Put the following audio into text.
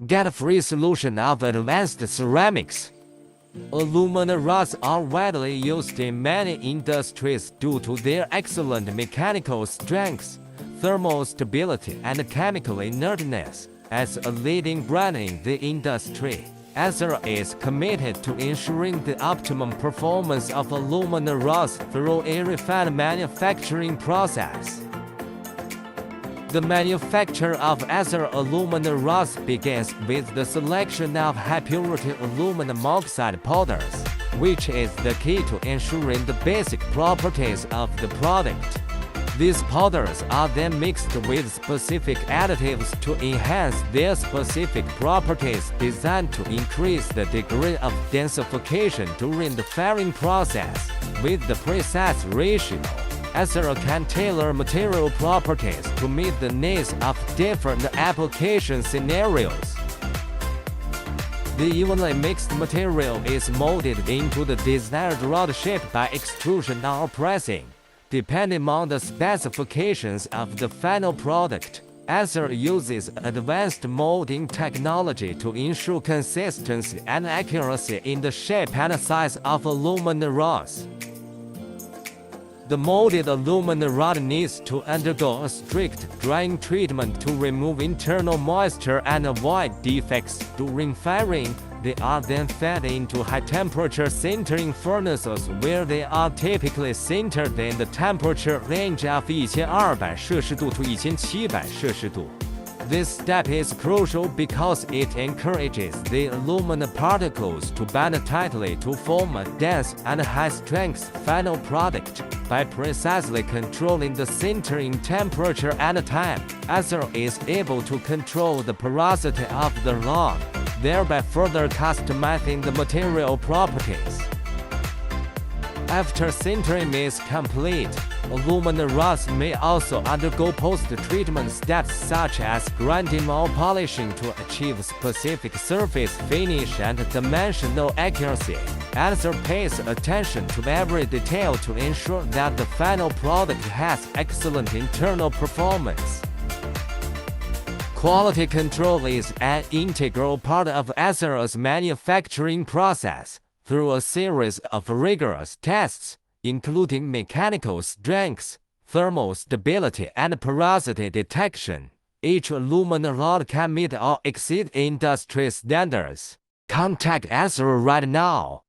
Get a free solution of advanced ceramics. Alumina rods are widely used in many industries due to their excellent mechanical strength, thermal stability, and chemical inertness. As a leading brand in the industry, ATCERA is committed to ensuring the optimum performance of alumina rods through a refined manufacturing process. The manufacture of ATCERA alumina rods begins with the selection of high-purity aluminum oxide powders, which is the key to ensuring the basic properties of the product. These powders are then mixed with specific additives to enhance their specific properties, designed to increase the degree of densification during the firing process. With the precise ratio, ATCERA can tailor material properties to meet the needs of different application scenarios. The evenly mixed material is molded into the desired rod shape by extrusion or pressing, depending on the specifications of the final product. ATCERA uses advanced molding technology to ensure consistency and accuracy in the shape and size of alumina rods. The molded alumina rod needs to undergo a strict drying treatment to remove internal moisture and avoid defects during firing. They are then fed into high-temperature sintering furnaces, where they are typically sintered in the temperature range of 1200 摄氏度 to 1700摄氏度. This step is crucial because it encourages the alumina particles to bond tightly to form a dense and high-strength final product. By precisely controlling the sintering temperature and time, ATCERA is able to control the porosity of the rod, thereby further customizing the material properties. After sintering is complete, alumina rods may also undergo post-treatment steps such as grinding or polishing to achieve specific surface finish and dimensional accuracy. ATCERA pays attention to every detail to ensure that the final product has excellent internal performance. Quality control is an integral part of ATCERA's manufacturing process. Through a series of rigorous tests, including mechanical strength, thermal stability, and porosity detection, each alumina rod can meet or exceed industry standards. Contact ATCERA right now.